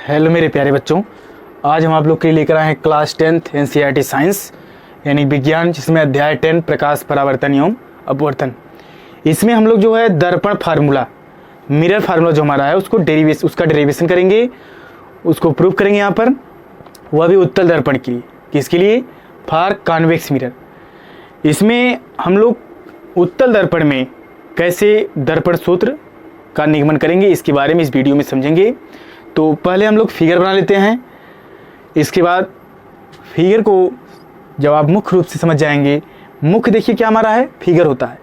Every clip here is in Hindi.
हेलो मेरे प्यारे बच्चों, आज हम आप लोग के लिए लेकर आए हैं क्लास 10th एनसीईआरटी साइंस यानी विज्ञान, जिसमें अध्याय 10 प्रकाश परावर्तन एवं अपवर्तन। इसमें हम लोग जो है दर्पण फार्मूला, मिरर फार्मूला जो हमारा है उसका डेरिवेशन करेंगे, उसको प्रूव करेंगे यहाँ पर, वह भी उत्तल दर्पण के लिए। किसके लिए? For convex mirror. इसमें हम लोग उत्तल दर्पण में कैसे दर्पण सूत्र का निगमन करेंगे इसके बारे में इस वीडियो में समझेंगे। तो पहले हम लोग फिगर बना लेते हैं। इसके बाद फिगर को जब आप मुख्य रूप से समझ जाएंगे, मुख्य देखिए क्या हमारा है, फिगर होता है।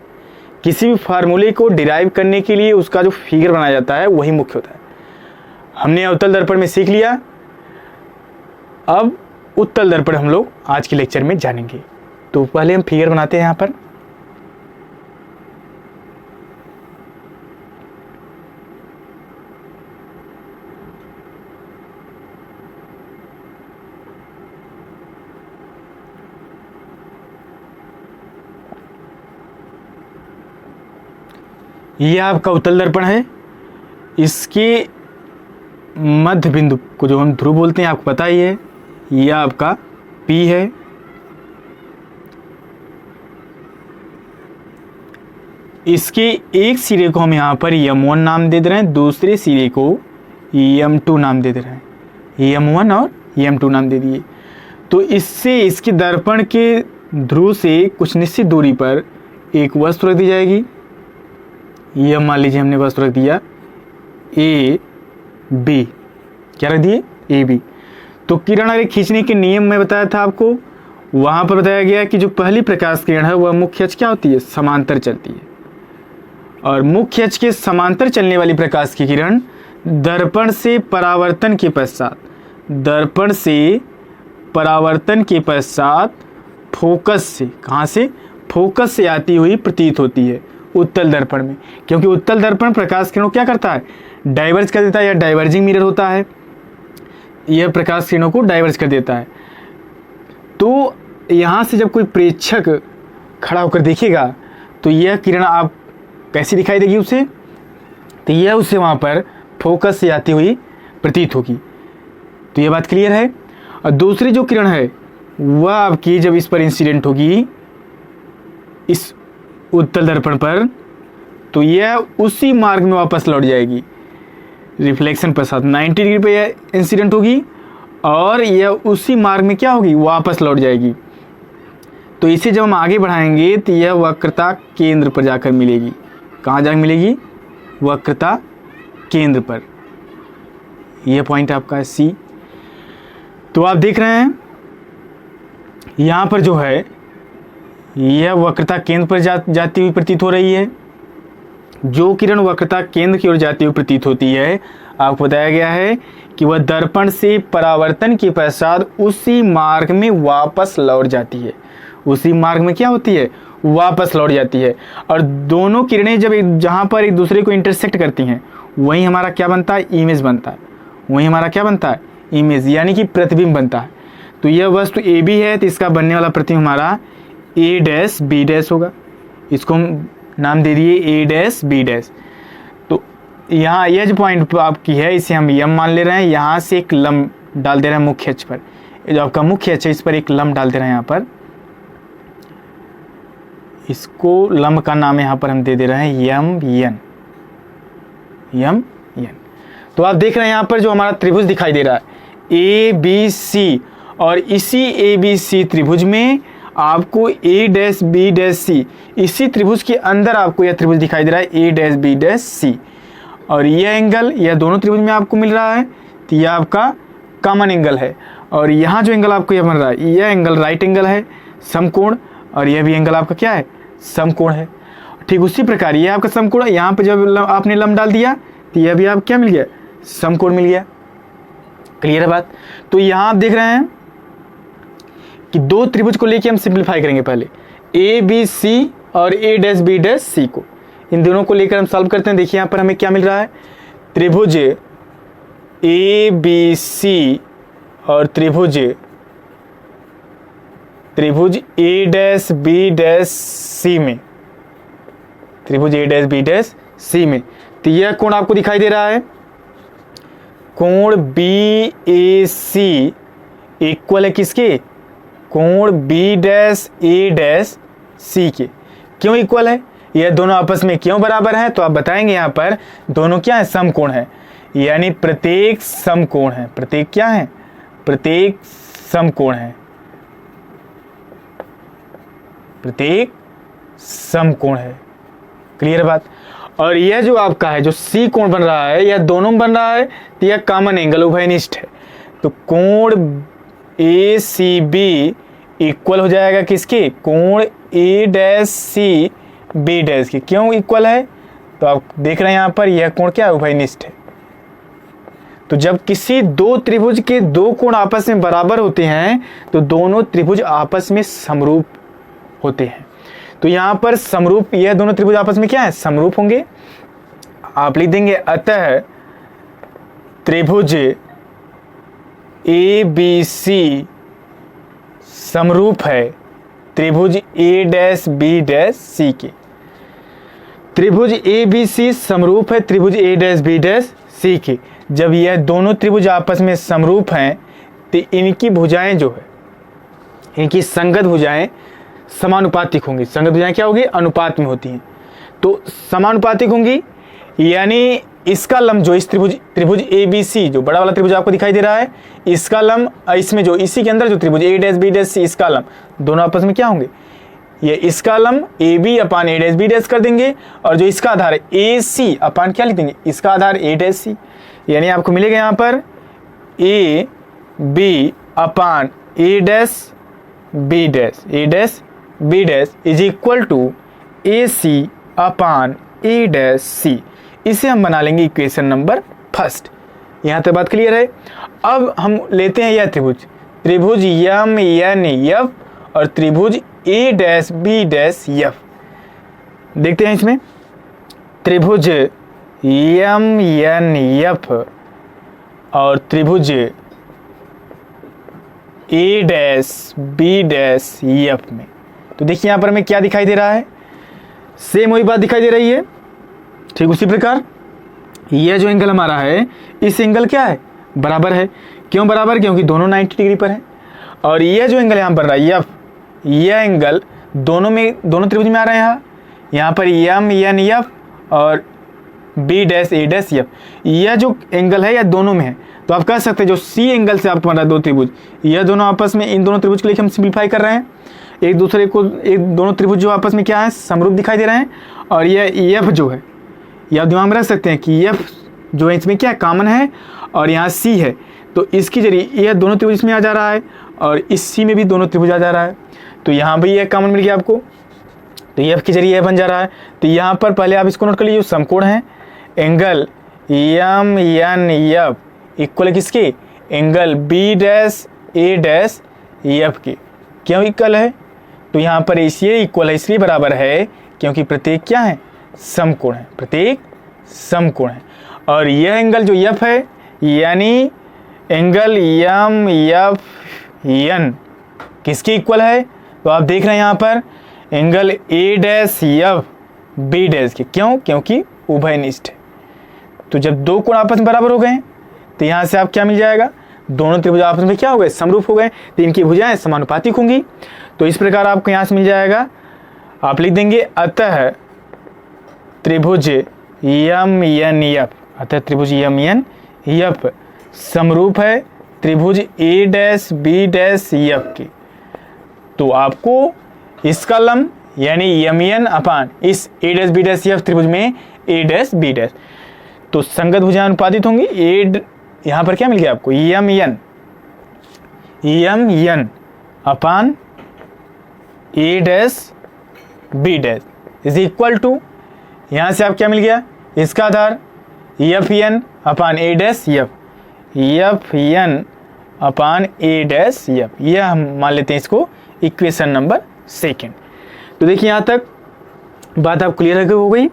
किसी भी फार्मूले को डिराइव करने के लिए उसका जो फिगर बनाया जाता है वही मुख्य होता है। हमने उत्तल दर्पण में सीख लिया, अब उत्तल दर्पण हम लोग आज के लेक्चर में जानेंगे। तो पहले हम फिगर बनाते हैं यहाँ पर। यह आपका उत्तल दर्पण है। इसके मध्य बिंदु को जो हम ध्रुव बोलते हैं आपको पता ही है, यह आपका P है। इसके एक सिरे को हम यहाँ पर M1 नाम दे दे रहे हैं, दूसरे सिरे को M2 नाम दे दे रहे हैं। M1 और M2 नाम दे दिए। तो इससे इसके दर्पण के ध्रुव से कुछ निश्चित दूरी पर एक वस्तु रख दी जाएगी। यह मान लीजिए हमने वस्तु रख दिया AB। क्या रख दिए? AB। तो किरण अरे खींचने के नियम में बताया था आपको, वहाँ पर बताया गया कि जो पहली प्रकाश किरण है वह मुख्य अक्ष क्या होती है, समांतर चलती है। और मुख्य अक्ष के समांतर चलने वाली प्रकाश की किरण दर्पण से परावर्तन के पश्चात फोकस से, कहाँ से? फोकस से आती हुई प्रतीत होती है उत्तल दर्पण में। क्योंकि उत्तल दर्पण प्रकाश किरणों क्या करता है, डाइवर्ज कर देता है, या डाइवर्जिंग मिरर होता है। यह प्रकाश किरणों को डाइवर्ज कर देता है। तो यहाँ से जब कोई प्रेक्षक खड़ा होकर देखेगा तो यह किरण आप कैसी दिखाई देगी उसे, तो यह उसे वहाँ पर फोकस से आती हुई प्रतीत होगी। तो यह बात क्लियर है। और दूसरी जो किरण है वह आपकी जब इस पर इंसिडेंट होगी, इस उत्तल दर्पण पर, तो यह उसी मार्ग में वापस लौट जाएगी। रिफ्लेक्शन पश्चात 90 डिग्री पे यह इंसिडेंट होगी और यह उसी मार्ग में क्या होगी, वापस लौट जाएगी। तो इसे जब हम आगे बढ़ाएंगे तो यह वक्रता केंद्र पर जाकर मिलेगी। कहाँ जाकर मिलेगी? वक्रता केंद्र पर। यह पॉइंट आपका है C। तो आप देख रहे हैं यहाँ पर जो है यह वक्रता केंद्र पर जाती हुई प्रतीत हो रही है। जो किरण वक्रता केंद्र की ओर जाती हुई प्रतीत होती है, आपको बताया गया है कि वह दर्पण से परावर्तन के पश्चात उसी मार्ग में वापस लौट जाती है। उसी मार्ग में क्या होती है, वापस लौट जाती है। और दोनों किरणें जब जहाँ पर एक दूसरे को इंटरसेक्ट करती हैं वहीं हमारा क्या बनता है, इमेज बनता है। वहीं हमारा क्या बनता है, इमेज, यानी कि प्रतिबिंब बनता है। तो यह वस्तु AB है, तो इसका बनने वाला प्रतिबिंब हमारा A', B' होगा। इसको हम नाम दे दिए A', B'। तो यहाँ यह जो पॉइंट आपकी है इसे हम M मान ले रहे हैं। यहाँ से एक लंब डाल दे रहे हैं मुख्य अक्ष पर। जो आपका मुख्य अक्ष है इस पर एक लंब डाल दे रहे हैं यहाँ पर। इसको लंब का नाम यहाँ पर हम दे दे रहे हैं MN। तो आप देख रहे हैं यहाँ पर जो हमारा त्रिभुज दिखाई दे रहा है ABC, और इसी ABC त्रिभुज में आपको A', B', इसी त्रिभुज के अंदर आपको यह त्रिभुज दिखाई दे रहा है A', B', और यह एंगल यह दोनों त्रिभुज में आपको मिल रहा है। तो यह आपका कॉमन एंगल है। और यहाँ जो एंगल आपको यह बन रहा है यह एंगल राइट एंगल है, समकोण, और यह भी एंगल आपका क्या है, समकोण है। ठीक उसी प्रकार यह आपका समकोण, यहाँ पर जब आपने लंब डाल दिया तो यह भी आप क्या मिल गया, समकोण मिल गया। क्लियर है बात? तो यहाँ आप देख रहे हैं कि दो त्रिभुज को लेके हम सिंप्लीफाई करेंगे। पहले ABC और A', B' को, इन दोनों को लेकर हम सॉल्व करते हैं। देखिए यहाँ पर हमें क्या मिल रहा है, त्रिभुज ABC और त्रिभुज A', B' में, त्रिभुज A', B' में, तो यह कोण आपको दिखाई दे रहा है। कोण BAC इक्वल है किसके, कोण B'A' के। क्यों इक्वल है, यह दोनों आपस में क्यों बराबर हैं, तो आप बताएंगे यहाँ पर दोनों क्या है, समकोण है, यानी प्रत्येक समकोण है, प्रत्येक क्या है, प्रत्येक समकोण है, प्रत्येक समकोण है। क्लियर बात। और यह जो आपका है जो C कोण बन रहा है, यह दोनों में बन रहा है, तो यह कॉमन एंगल उभयनिष्ठ है। तो कोण ACB इक्वल हो जाएगा किसके, कोण A'(C)B' के। क्यों इक्वल है, तो आप देख रहे हैं यहाँ पर यह कोण क्या है, उभयनिष्ठ है। तो जब किसी दो त्रिभुज के दो कोण आपस में बराबर होते हैं तो दोनों त्रिभुज आपस में समरूप होते हैं। तो यहाँ पर समरूप, यह दोनों त्रिभुज आपस में क्या है, समरूप होंगे। आप लिख देंगे अतः त्रिभुज ABC समरूप है त्रिभुज A'(B')C के। त्रिभुज ABC समरूप है त्रिभुज A'(B')C के। जब यह दोनों त्रिभुज आपस में समरूप हैं तो इनकी भुजाएं जो है, इनकी संगत भुजाएं समानुपातिक होंगी। संगत भुजाएं क्या होगी, अनुपात में होती हैं, तो समानुपातिक होंगी। यानी इसका लंब जो इस त्रिभुज ABC जो बड़ा वाला त्रिभुज आपको दिखाई दे रहा है, इसका लंब इसमें जो इसी के अंदर जो त्रिभुज A'(B')C इसका लंब, दोनों आपस में क्या होंगे, ये इसका लंब AB/A'(B' कर देंगे, और जो इसका आधार है AC अपान क्या लिख देंगे, इसका आधार A'(C)। यानी आपको मिलेगा यहाँ पर AB/A'(B' is equal to AC/A'(C)। इसे हम बना लेंगे इक्वेशन नंबर फर्स्ट। यहाँ तक बात क्लियर है। अब हम लेते हैं यह त्रिभुज MNF और त्रिभुज A'(B')F। देखते हैं इसमें त्रिभुज MNF और त्रिभुज A'(B')F में, तो देखिए यहाँ पर हमें क्या दिखाई दे रहा है, सेम वही बात दिखाई दे रही है। ठीक उसी प्रकार यह जो एंगल हमारा है, इस एंगल क्या है, बराबर है। क्यों बराबर, क्योंकि दोनों 90 डिग्री पर है। और यह जो एंगल यहाँ बन रहा है F, यह एंगल दोनों त्रिभुज में आ रहे हैं। यहाँ पर MNF और B'(A')F, यह जो एंगल है यह दोनों में है। तो आप कह सकते हैं जो C एंगल से आपको बन रहा है दो त्रिभुज, यह दोनों आपस में, इन दोनों त्रिभुज के लिए हम सिंप्लीफाई कर रहे हैं, एक दूसरे को, दोनों त्रिभुज जो आपस में क्या है, समरूप दिखाई दे रहे हैं। और यह F जो है, यह आप दिमाग में रख सकते हैं कि F जो है इसमें क्या है, कॉमन है, और यहाँ C है, तो इसके जरिए यह दोनों त्रिभुज इसमें आ जा रहा है, और इस C में भी दोनों त्रिभुज आ जा रहा है, तो यहाँ भी यह कॉमन मिल गया आपको, तो F के जरिए यह बन जा रहा है। तो यहाँ पर पहले आप इसको नोट कर लीजिए, समकोण है एंगल MNF इक्वल है किसके, एंगल B'(A')F के। क्यों इक्वल है, तो यहाँ पर इसलिए इक्वल है, इसलिए बराबर है क्योंकि प्रत्येक क्या है, समकोण है, प्रत्येक समकोण है। और यह एंगल जो F है, यानी एंगल MFN किसके इक्वल है, तो आप देख रहे हैं यहाँ पर एंगल A'(F'(B' के। क्यों, क्योंकि उभयनिष्ठ है। तो जब दो कोण आपस में बराबर हो गए तो यहाँ से आप क्या मिल जाएगा, दोनों त्रिभुज आपस में क्या हो गए, समरूप हो गए, तो इनकी भुजाएं समानुपातिक होंगी। तो इस प्रकार आपको यहाँ से मिल जाएगा, आप लिख देंगे अतः त्रिभुज MNF, अतः त्रिभुज MNF समरूप है त्रिभुज A'(B')F के। तो आपको इसका लंब यानी MN अपान इस A'(B')F त्रिभुज में A'(B'), तो संगत भुजाएं अनुपातित होंगी। यहाँ पर क्या मिल गया आपको, MN upon A'(B') is equal to, यहाँ से आप क्या मिल गया, इसका आधार FN अपान A'(F), FN अपान A'(F। यह हम मान लेते हैं इसको इक्वेशन नंबर सेकेंड। तो देखिए यहाँ तक बात आप क्लियर हो गई।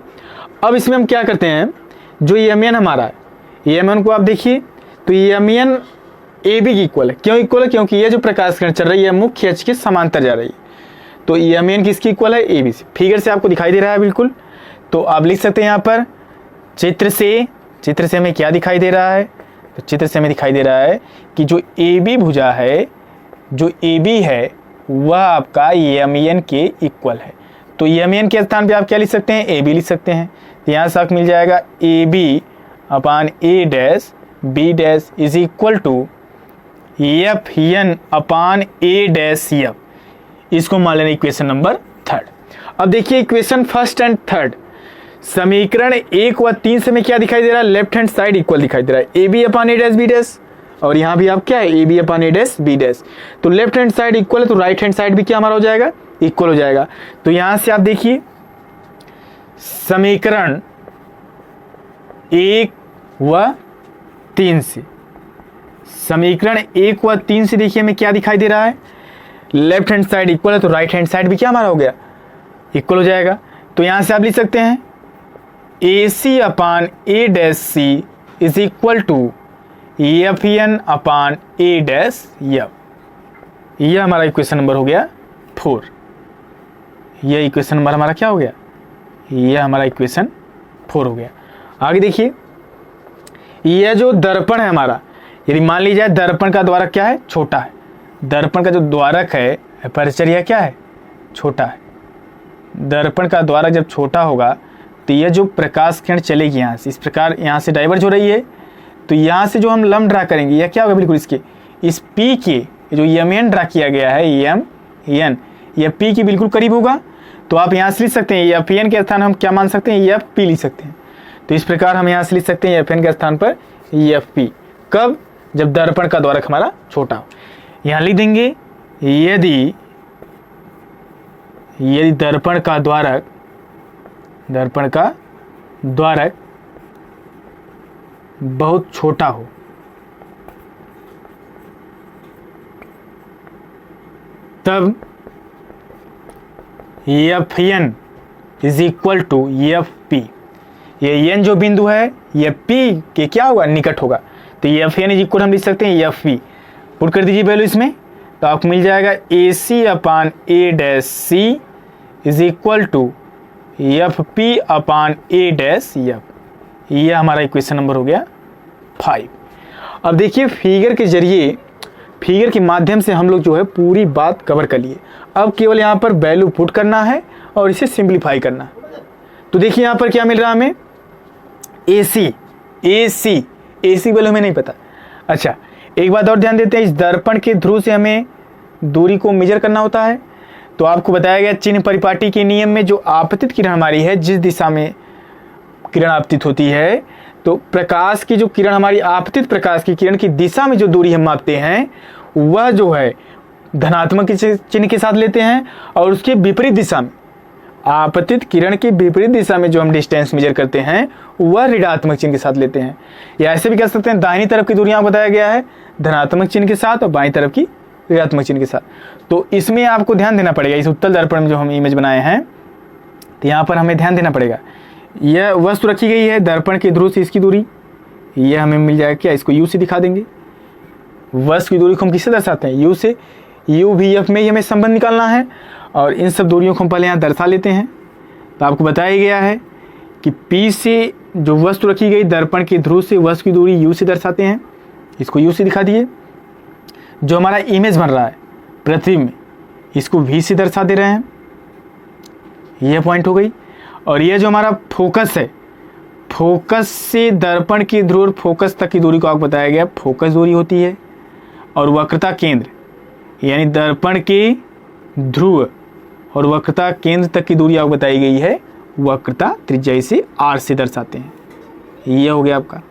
अब इसमें हम क्या करते हैं, जो MN हमारा है, MN को आप देखिए, तो MN AB की इक्वल है। क्यों इक्वल है, क्योंकि ये जो प्रकाश किरण चल रही है मुख्य अक्ष के समांतर जा रही है, तो MN किसकी इक्वल है, AB से। फिगर से आपको दिखाई दे रहा है बिल्कुल। तो आप लिख सकते हैं यहाँ पर चित्र से हमें क्या दिखाई दे रहा है, तो चित्र से हमें दिखाई दे रहा है कि जो ए बी भुजा है, जो ए बी है वह आपका एम एन के इक्वल है। तो एम एन के स्थान पे आप क्या लिख सकते हैं, ए बी लिख सकते हैं। तो यहाँ से आपको मिल जाएगा A B upon A dash B dash is equal to F N upon A dash F. इसको मान लेना इक्वेशन नंबर 3। अब देखिए इक्वेशन 1 एंड 3, समीकरण 1 व 3 से में क्या दिखाई दे रहा है, लेफ्ट हैंड साइड इक्वल दिखाई दे रहा है, A B upon A dash B dash, और यहाँ भी आप क्या है, A B upon A dash B dash. तो लेफ्ट हैंड साइड इक्वल है तो राइट हैंड साइड भी क्या हमारा हो जाएगा, इक्वल हो जाएगा। तो यहाँ से आप देखिए समीकरण 1 व 3 से, समीकरण 1 व 3 से देखिए हमें क्या दिखाई दे रहा है, लेफ्ट हैंड साइड इक्वल है तो राइट हैंड साइड भी क्या हमारा हो गया, इक्वल हो जाएगा। तो यहाँ से आप लिख सकते हैं A C upon A dash C is equal to F N upon A dash F. यह हमारा इक्वेशन नंबर हो गया 4। यह इक्वेशन नंबर हमारा क्या हो गया, यह हमारा इक्वेशन 4 हो गया। आगे देखिए यह जो दर्पण है हमारा, यदि मान लीजिए दर्पण का द्वारक क्या है, छोटा है, दर्पण का जो द्वारक है अपर्चर यह क्या है, छोटा है। दर्पण का द्वारक जब छोटा होगा तो यह जो प्रकाश किरण चलेगी यहाँ से, इस प्रकार यहाँ से डाइवर्ज हो रही है, तो यहाँ से जो हम लंब ड्रा करेंगे यह क्या होगा, बिल्कुल इसके इस पी के जो एम एन ड्रा किया गया है, एम एन, यह पी के बिल्कुल करीब होगा। तो आप यहाँ से लिख सकते हैं एफ एन के स्थान हम क्या मान सकते हैं, एफ पी लिख सकते हैं। तो इस प्रकार हम यहाँ से लिख सकते हैं एफ एन के स्थान पर एफ पी। कब, जब दर्पण का द्वारक हमारा छोटा हो। यहाँ लिख देंगे यदि दर्पण का द्वारक बहुत छोटा हो, तब F N is equal to F P. ये एन जो बिंदु है ये पी के क्या होगा, निकट होगा। तो एफ एन इज इक्वल हम लिख सकते हैं एफ पी। पुट कर दीजिए वैल्यू इसमें, तो आपको मिल जाएगा A C upon A dash C is equal to F P upon A dash F. यह हमारा इक्वेशन नंबर हो गया 5। अब देखिए फिगर के जरिए, फिगर के माध्यम से हम लोग जो है पूरी बात कवर कर लिए। अब केवल यहाँ पर वैल्यू पुट करना है और इसे सिंप्लीफाई करना है। तो देखिए यहाँ पर क्या मिल रहा है हमें, ए सी वैल्यू हमें नहीं पता। अच्छा एक बात और ध्यान देते हैं, इस दर्पण के ध्रुव से हमें दूरी को मेजर करना होता है। तो आपको बताया गया चिन्ह परिपाटी के नियम में जो आपतित किरण हमारी है, जिस दिशा में किरण आपतित होती है, तो प्रकाश की जो किरण हमारी आपतित प्रकाश की किरण की दिशा में जो दूरी हम मापते हैं वह जो है धनात्मक चिन्ह के साथ लेते हैं, और उसके विपरीत दिशा में, आपतित किरण की विपरीत दिशा में जो हम डिस्टेंस मेजर करते हैं वह ऋणात्मक चिन्ह के साथ लेते हैं। या ऐसे भी कह सकते हैं दाहिनी तरफ की दूरियां बताया गया है धनात्मक चिन्ह के साथ और बाईं तरफ की ऋणात्मक चिन्ह के साथ। तो इसमें आपको ध्यान देना पड़ेगा, इस उत्तल दर्पण में जो हम इमेज बनाए हैं तो यहाँ पर हमें ध्यान देना पड़ेगा। यह वस्तु रखी गई है दर्पण के ध्रुव से इसकी दूरी, यह हमें मिल जाएगा क्या, इसको यू से दिखा देंगे। वस्तु की दूरी को हम किससे दर्शाते हैं, यू से। यू वी एफ में ही हमें संबंध निकालना है और इन सब दूरियों को हम पहले यहाँ दर्शा लेते हैं। तो आपको बताया गया है कि पी से जो वस्तु रखी गई दर्पण के ध्रुव से वस्तु की दूरी यू से दर्शाते हैं, इसको यू से दिखा दिए। जो हमारा इमेज बन रहा है पृथ्वी में, इसको वी से दर्शा दे रहे हैं, यह पॉइंट हो गई। और यह जो हमारा फोकस है, फोकस से दर्पण की ध्रुव फोकस तक की दूरी को आपको बताया गया फोकस दूरी होती है। और वक्रता केंद्र यानी दर्पण के ध्रुव और वक्रता केंद्र तक की दूरी आपको बताई गई है वक्रता त्रिज्या, इसे आर से दर्शाते हैं। यह हो गया आपका।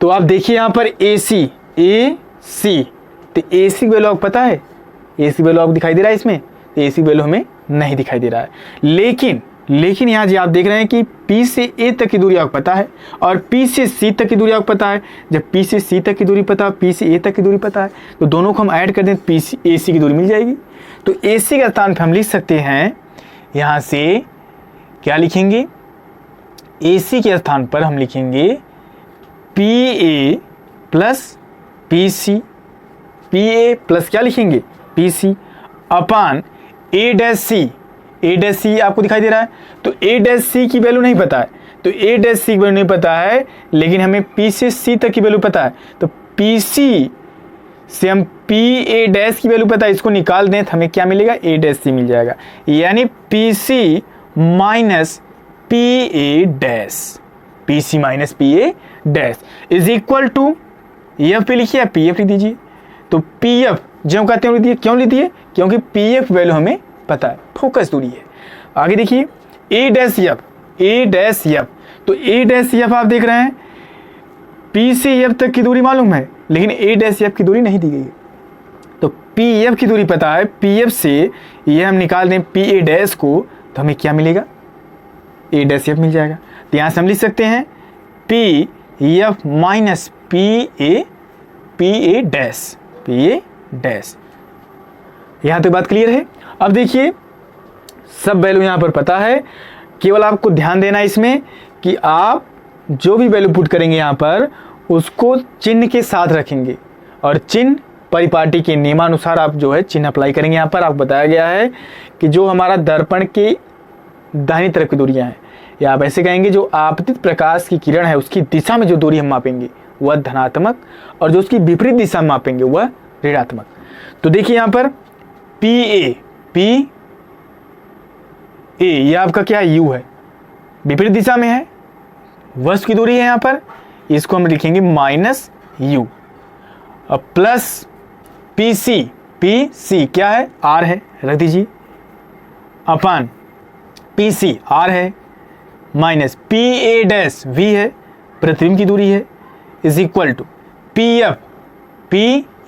तो आप देखिए यहाँ पर ए सी, तो ए सी वैल्यू आपको पता है, ए सी वैल्यू आपको दिखाई दे रहा है इसमें, तो ए सी वैल्यू हमें नहीं दिखाई दे रहा है। लेकिन यहाँ जी आप देख रहे हैं कि P से A तक की दूरी आपको पता है और P से C तक की दूरी आपको पता है। जब P से C तक की दूरी पता है, P से A तक की दूरी पता है, तो दोनों को हम ऐड कर दें तो AC की दूरी मिल जाएगी। तो AC का स्थान पर हम लिख सकते हैं, यहाँ से क्या लिखेंगे, AC के स्थान पर हम लिखेंगे PA plus PC, PA plus क्या लिखेंगे PC upon A dash C आपको दिखाई दे रहा है। तो A डैश C की वैल्यू नहीं पता है, तो ए डैश सी की वैल्यू नहीं पता है, लेकिन हमें पी से सी तक की वैल्यू पता है। तो पी सी से हम पी ए डैश की वैल्यू पता है, इसको निकाल दें तो हमें क्या मिलेगा, ए डैश सी मिल जाएगा। यानी P C minus P A dash, P C minus P A dash is equal to F पे लिखिए, पी एफ लिख दीजिए। तो पी एफ जो कहते हैं लिख दिए, क्यों लिख दिए, क्योंकि पी एफ वैल्यू हमें पता है, फोकस दूरी है। आगे देखिए ए डैश एफ, ए डैश एफ, तो ए डैश एफ आप देख रहे हैं पी से एफ तक की दूरी मालूम है, लेकिन ए डैश एफ की दूरी नहीं दी गई है। तो पी एफ की दूरी पता है, पी एफ से ये हम निकाल दें पी ए डैश को, तो हमें क्या मिलेगा, ए डैश एफ मिल जाएगा। तो यहाँ से हम लिख सकते हैं P F minus P A dash, P A dash. यहाँ तो बात क्लियर है। अब देखिए सब वैल्यू यहाँ पर पता है, केवल आपको ध्यान देना इसमें कि आप जो भी वैल्यू पुट करेंगे यहाँ पर उसको चिन्ह के साथ रखेंगे, और चिन्ह परिपाटी के नियमानुसार आप जो है चिन्ह अप्लाई करेंगे। यहाँ पर आपको बताया गया है कि जो हमारा दर्पण के दाहिनी तरफ की दूरियां हैं, या आप ऐसे कहेंगे जो आपतित प्रकाश की किरण है उसकी दिशा में जो दूरी हम मापेंगे वह धनात्मक, और जो उसकी विपरीत दिशा में मापेंगे वह ऋणात्मक। तो देखिए यहाँ पर पी ए ये आपका क्या है, यू है, विपरीत दिशा में है, वस्तु की दूरी है यहाँ पर, इसको हम लिखेंगे माइनस यू, अब प्लस पी सी क्या है, आर है, रख दीजिए, अपान पी सी आर है, minus P A dash V है, प्रतिबिंब की दूरी है, is equal to P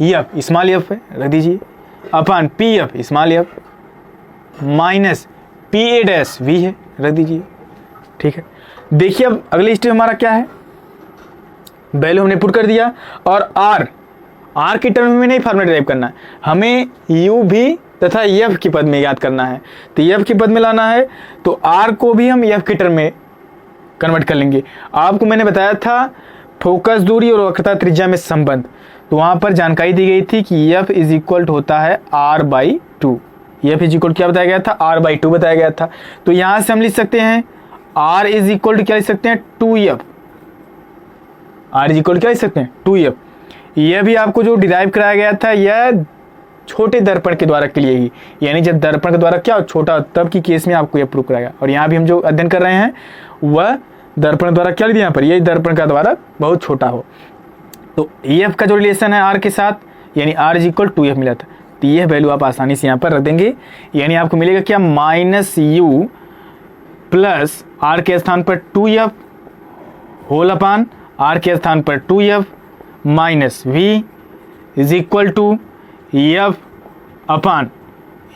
F small F है, रख दीजिए, upon P F small F minus P A dash V है, रख दीजिए। ठीक है, देखिए अब अगली स्टेप हमारा क्या है, वैल्यू हमने पुट कर दिया, और आर के टर्म में नहीं फार्मूला ड्राइव करना है, हमें यू भी तथा एफ के पद में याद करना है। तो एफ के पद में लाना है, तो आर को भी हम एफ के टर्म में कन्वर्ट कर लेंगे। आपको मैंने बताया था फोकस दूरी और वक्रता त्रिज्या में संबंध, तो वहाँ पर जानकारी दी गई थी कि एफ इज इक्वल टू होता है R by two, F is equal क्या बताया गया था, आर बाई टू बताया गया था। तो यहाँ से हम लिख सकते हैं आर इज इक्वल टू क्या लिख सकते हैं, two F, R is equal क्या लिख सकते हैं, टू एफ। यह भी आपको जो डिराइव कराया गया था यह छोटे दर्पण के द्वारा के लिए ही, यानी जब दर्पण के द्वारा क्या हो छोटा तब की केस में आपको यह प्रूव कराएगा। और यहाँ भी हम जो अध्ययन कर रहे हैं वह दर्पण द्वारा क्या लिखा यहाँ पर, यही दर्पण का द्वारा बहुत छोटा हो। तो एफ का जो रिलेशन है आर के साथ, यानी R is equal to F मिला था, तो यह वैल्यू आप आसानी से यहाँ पर रख देंगे, यानी आपको मिलेगा क्या, माइनस यू प्लस आर के स्थान पर two F whole upon R के स्थान पर two F minus V is equal to F upon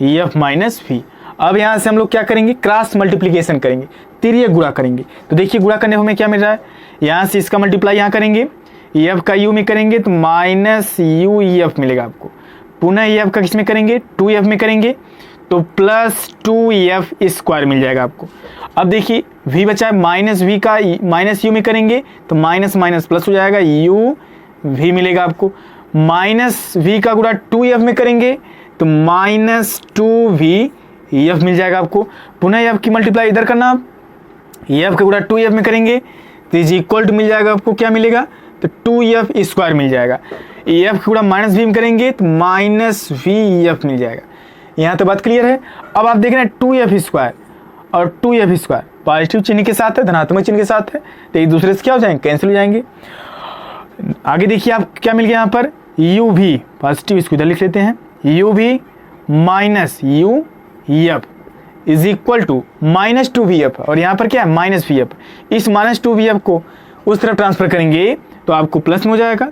F minus V. अब यहाँ से हम लोग क्या करेंगे, क्रॉस मल्टीप्लीकेशन करेंगे, तिर्यक गुणा करेंगे। तो देखिए गुणा करने में हमें क्या मिल रहा है, यहाँ से इसका मल्टीप्लाई यहाँ करेंगे, एफ का यू में करेंगे तो माइनस यू एफ मिलेगा आपको, पुनः एफ का किस में करेंगे, टू एफ में करेंगे तो प्लस टू एफ स्क्वायर मिल जाएगा आपको। अब देखिए v बचा है, माइनस वी का माइनस यू में करेंगे तो माइनस माइनस प्लस हो जाएगा, यू वी मिलेगा आपको, माइनस वी का गुणा टू एफ में करेंगे तो माइनस टू वी एफ मिल जाएगा आपको। पुनः एफ की मल्टीप्लाई इधर करना, आप एफ का गुणा टू एफ में करेंगे तो इज इक्वल टू मिल जाएगा आपको, क्या मिलेगा, तो टू एफ स्क्वायर मिल जाएगा। एफ का गुणा माइनस वी में करेंगे तो माइनस वी एफ मिल जाएगा। यहाँ तो बात क्लियर है। अब आप देख रहे हैं टू एफ स्क्वायर और टू एफ स्क्वायर पॉजिटिव चिन्ह के साथ है, धनात्मक चिन्ह के साथ है, तो एक दूसरे से क्या हो जाएंगे, कैंसिल हो जाएंगे। आगे देखिए आप क्या मिल गया यहाँ पर, यू भी पॉजिटिव, इसको इधर लिख लेते हैं, U V minus U F is equal to minus two V F, और यहाँ पर क्या है माइनस वी एफ। इस माइनस टू वी एफ को उस तरफ ट्रांसफर करेंगे तो आपको प्लस में हो जाएगा,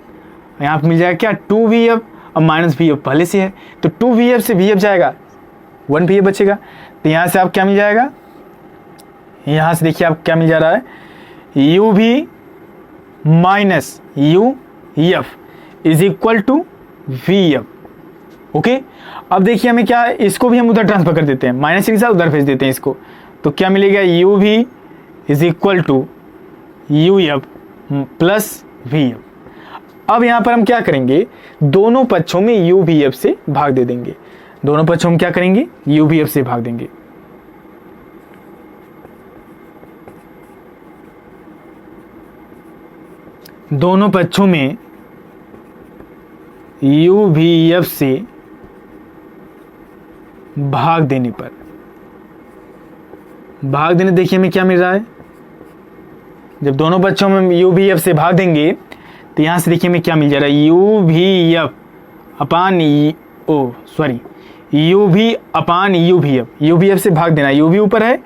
यहाँ पर मिल जाएगा क्या, टू वी एफ, और माइनस वी एफ पहले से है तो टू वी एफ से वी एफ जाएगा, वन वी एफ बचेगा। तो यहाँ से आप क्या मिल जाएगा, यहाँ से देखिए आप क्या मिल जा रहा है, U V minus U F is equal to V F. Okay, अब देखिए हमें क्या है, इसको भी हम उधर ट्रांसफर कर देते हैं, माइनस के साथ उधर भेज देते हैं इसको, तो क्या मिलेगा, U V is equal to U F plus V F. अब यहाँ पर हम क्या करेंगे, दोनों पक्षों में यू वी एफ से भाग दे देंगे, दोनों पक्षों में क्या करेंगे, यू वी एफ से भाग देंगे। दोनों पक्षों में UVF से भाग देने पर, भाग देने देखिए हमें क्या मिल रहा है, जब दोनों पक्षों में UVF से भाग देंगे तो यहाँ से देखिए हमें क्या मिल जा रहा है, UV अपान UVF, UVF से भाग देना, UV ऊपर है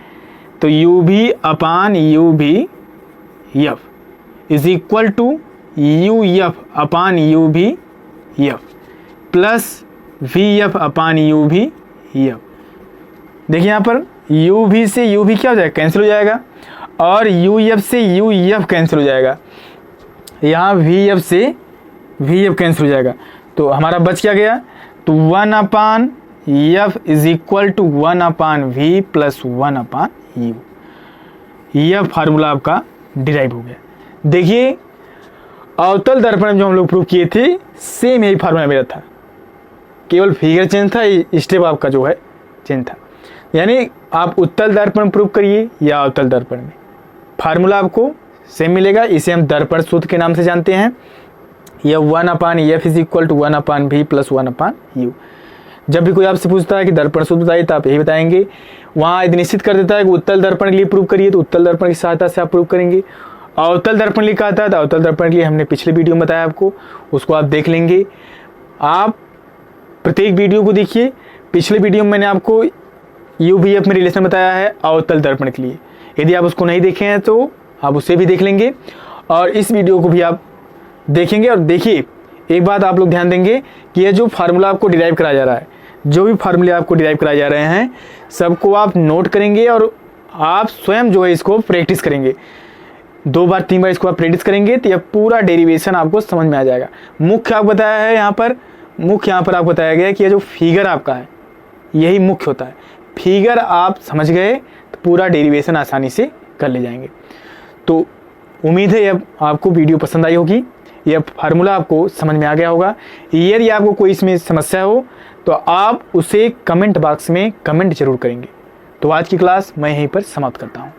तो UV upon UVF is equal to UF upon UVF plus VF upon UVF। देखिए यहाँ पर UV से UV क्या हो जाएगा, कैंसिल हो जाएगा, और UF से UF कैंसिल हो जाएगा, यहाँ VF से VF कैंसिल हो जाएगा, तो हमारा बच क्या गया, तो 1 upon F is equal to 1 upon V plus 1 upon U। यह फार्मूला आपका डिराइव हो गया। देखिए अवतल दर्पण में जो हम लोग प्रूव किए थे सेम यही फार्मूला मेरा था, केवल फिगर चेंज था, स्टेप आपका जो है चेंज था। यानी आप उत्तल दर्पण प्रूव करिए या अवतल दर्पण में, फार्मूला आपको सेम मिलेगा। इसे हम दर्पण सूत्र के नाम से जानते हैं। यह 1 upon F is equal to 1 upon V plus 1 upon U। जब भी कोई आपसे पूछता है कि दर्पण सूत्र बताइए तो आप यही बताएंगे। वहाँ यदि निश्चित कर देता है कि उत्तल दर्पण के लिए प्रूव करिए तो उत्तल दर्पण की सहायता से आप प्रूव करेंगे। अवतल दर्पण लिखा आता है तो अवतल दर्पण के लिए हमने पिछले वीडियो में बताया आपको, उसको आप देख लेंगे। आप प्रत्येक वीडियो को देखिए। पिछले वीडियो में मैंने आपको UVF में रिलेशन बताया है अवतल दर्पण के लिए, यदि आप उसको नहीं देखे हैं तो आप उसे भी देख लेंगे और इस वीडियो को भी आप देखेंगे। और देखिए एक बात आप लोग ध्यान देंगे कि ये जो फार्मूला आपको डिराइव कराया जा रहा है, जो भी फार्मूले आपको डिराइव कराए जा रहे हैं सबको आप नोट करेंगे और आप स्वयं जो है इसको प्रैक्टिस करेंगे। 2 बार 3 बार इसको आप प्रैक्टिस करेंगे तो यह पूरा डेरिवेशन आपको समझ में आ जाएगा। मुख्य आपको बताया है यहाँ पर, मुख्य यहाँ पर आपको बताया गया है कि यह जो फिगर आपका है यही मुख्य होता है। फिगर आप समझ गए तो पूरा डेरिवेशन आसानी से कर ले जाएंगे। तो उम्मीद है यह आपको वीडियो पसंद आई होगी, यह फार्मूला आपको समझ में आ गया होगा। यदि आपको कोई इसमें समस्या हो तो आप उसे कमेंट बॉक्स में कमेंट जरूर करेंगे। तो आज की क्लास मैं यहीं पर समाप्त करता हूँ।